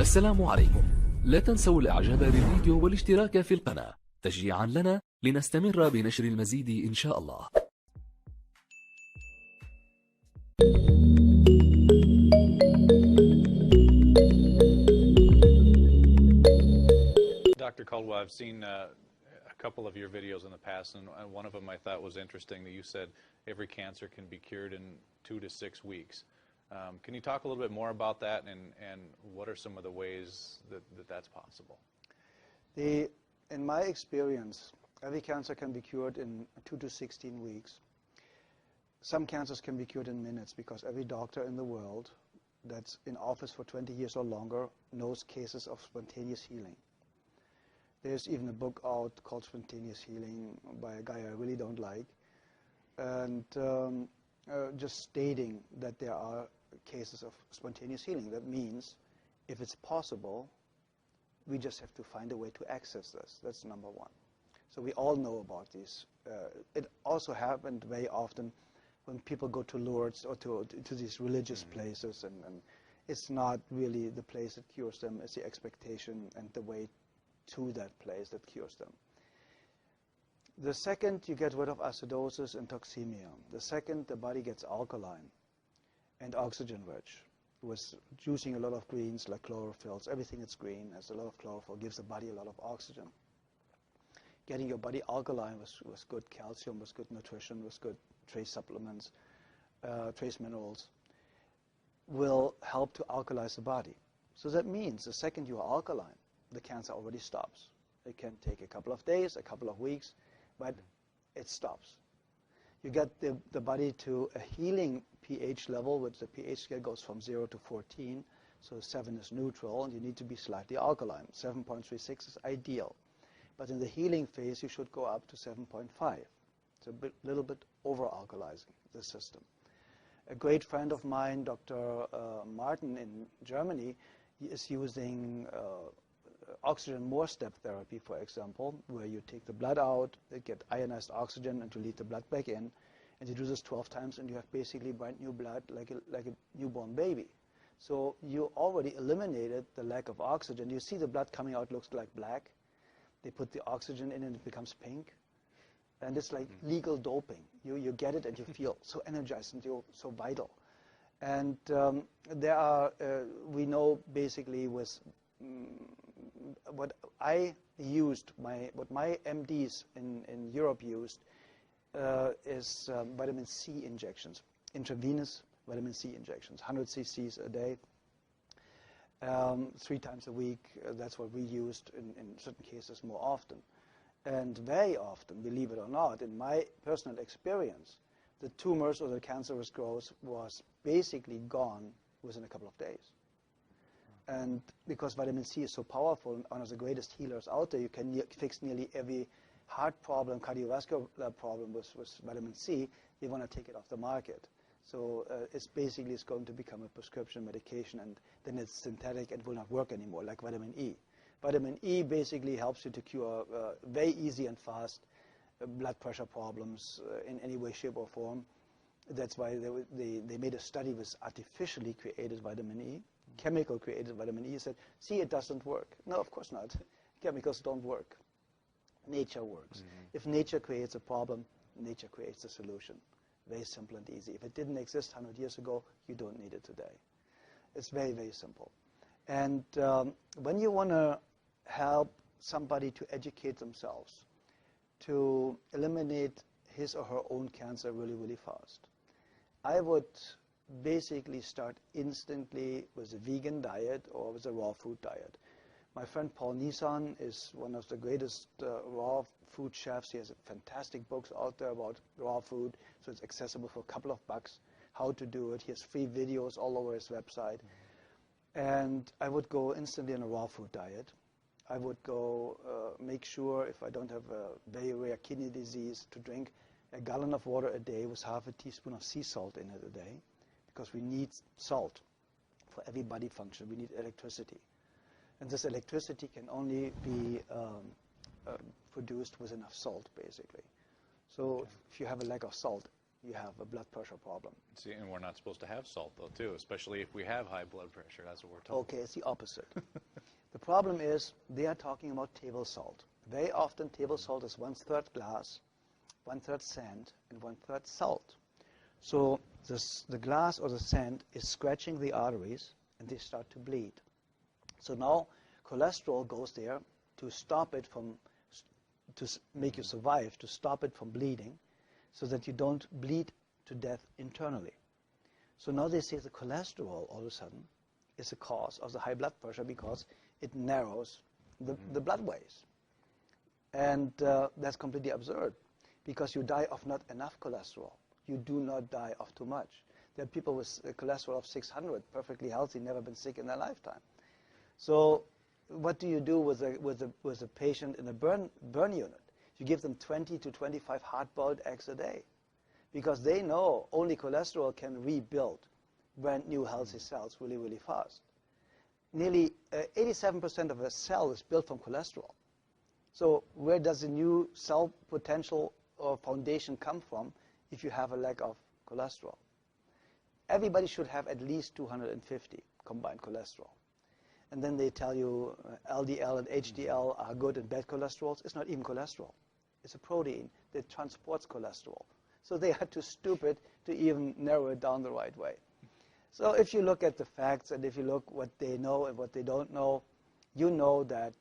السلام عليكم. لا تنسوا الاعجاب بالفيديو والاشتراك في القناة تشجيعا لنا لنستمر بنشر المزيد إن شاء الله. Dr. Coldwell, I've seen a couple of your videos in the past, and one of them I thought was interesting that you said every cancer can be cured in 2 to 6 weeks. Can you talk a little bit more about that, and what are some of the ways that that's possible? In my experience, every cancer can be cured in 2 to 16 weeks. Some cancers can be cured in minutes because every doctor in the world that's in office for 20 years or longer knows cases of spontaneous healing. There's even a book out called Spontaneous Healing by a guy I really don't like, and just stating that there are cases of spontaneous healing. That means if it's possible, we just have to find a way to access this. That's number one. So we all know about these. It also happened very often when people go to Lourdes or to these religious places, and it's not really the place that cures them, it's the expectation and the way to that place that cures them. The second, you get rid of acidosis and toxemia. The second, the body gets alkaline and oxygen rich, with juicing a lot of greens like chlorophylls. Everything that's green has a lot of chlorophyll, gives the body a lot of oxygen. Getting your body alkaline with good calcium, with good nutrition, with good trace supplements, trace minerals, will help to alkalize the body. So that means the second you are alkaline, the cancer already stops. It can take a couple of days, a couple of weeks, but it stops. You get the body to a healing pH level, which the pH scale goes from 0 to 14, so 7 is neutral, and you need to be slightly alkaline. 7.36 is ideal. But in the healing phase, you should go up to 7.5. It's a little bit over-alkalizing the system. A great friend of mine, Dr. Martin in Germany, he is using oxygen more step therapy, for example, where you take the blood out, they get ionized oxygen, and you lead the blood back in, and you do this 12 times, and you have basically brand new blood like a newborn baby. So you already eliminated the lack of oxygen. You see the blood coming out looks like black. They put the oxygen in and it becomes pink, and it's like legal doping. You get it and you feel so energized and you're so vital. And there are, we know basically with what I used, what my MDs in Europe used is vitamin C injections, intravenous vitamin C injections, 100 cc's a day, 3 times a week. That's what we used in certain cases more often. And very often, believe it or not, in my personal experience, the tumors or the cancerous growth was basically gone within a couple of days. And because vitamin C is so powerful and one of the greatest healers out there, you can fix nearly every heart problem, cardiovascular problem with vitamin C. You want to take it off the market. So it's going to become a prescription medication, and then it's synthetic and will not work anymore, like vitamin E. Vitamin E basically helps you to cure very easy and fast blood pressure problems in any way, shape, or form. That's why they made a study with artificially created vitamin E, chemical created vitamin E, said, see, it doesn't work. No, of course not. Chemicals don't work. Nature works. If nature creates a problem, nature creates a solution. Very simple and easy. If it didn't exist 100 years ago, you don't need it today. It's very, very simple. And when you want to help somebody to educate themselves, to eliminate his or her own cancer really, really fast, I would basically start instantly with a vegan diet or with a raw food diet. My friend Paul Nissan is one of the greatest raw food chefs. He has fantastic books out there about raw food, so it's accessible for a couple of bucks how to do it. He has free videos all over his website. And I would go instantly on a raw food diet. I would go make sure, if I don't have a very rare kidney disease, to drink a gallon of water a day with half a teaspoon of sea salt in it a day, because we need salt for every body function. We need electricity. And this electricity can only be produced with enough salt, basically. So if you have a lack of salt, you have a blood pressure problem. See, and we're not supposed to have salt, though, too, especially if we have high blood pressure. That's what we're told. Okay, it's the opposite. The problem is they are talking about table salt. Very often table salt is 1/3 glass, 1/3 sand, and 1/3 salt. So the glass or the sand is scratching the arteries, and they start to bleed. So now cholesterol goes there to stop it from, to make you survive, to stop it from bleeding, so that you don't bleed to death internally. So now they say the cholesterol all of a sudden is the cause of the high blood pressure because it narrows the blood ways. And that's completely absurd, because you die of not enough cholesterol. You do not die of too much. There are people with a cholesterol of 600, perfectly healthy, never been sick in their lifetime. So what do you do with a patient in a burn unit? You give them 20 to 25 hard-boiled eggs a day, because they know only cholesterol can rebuild brand new healthy cells really, really fast. Nearly 87% of a cell is built from cholesterol. So where does the new cell potential or foundation come from if you have a lack of cholesterol? Everybody should have at least 250 combined cholesterol. And then they tell you LDL and HDL are good and bad cholesterols. It's not even cholesterol. It's a protein that transports cholesterol. So they are too stupid to even narrow it down the right way. So if you look at the facts, and if you look what they know and what they don't know, you know that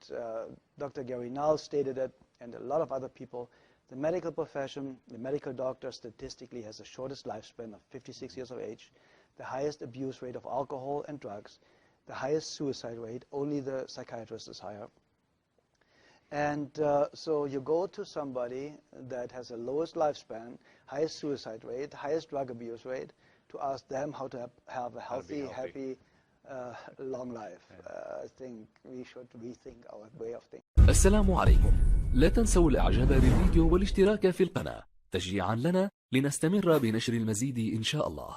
Dr. Gary Null stated it, and a lot of other people. The medical profession, the medical doctor, statistically has the shortest lifespan of 56 years of age, the highest abuse rate of alcohol and drugs, the highest suicide rate. Only the psychiatrist is higher. And so you go to somebody that has the lowest lifespan, highest suicide rate, highest drug abuse rate, to ask them how to have a healthy, happy, long life. I think we should rethink our way of thinking. السلام عليكم. لا تنسوا الإعجاب بالفيديو والاشتراك في القناة تشجيعا لنا لنستمر بنشر المزيد إن شاء الله.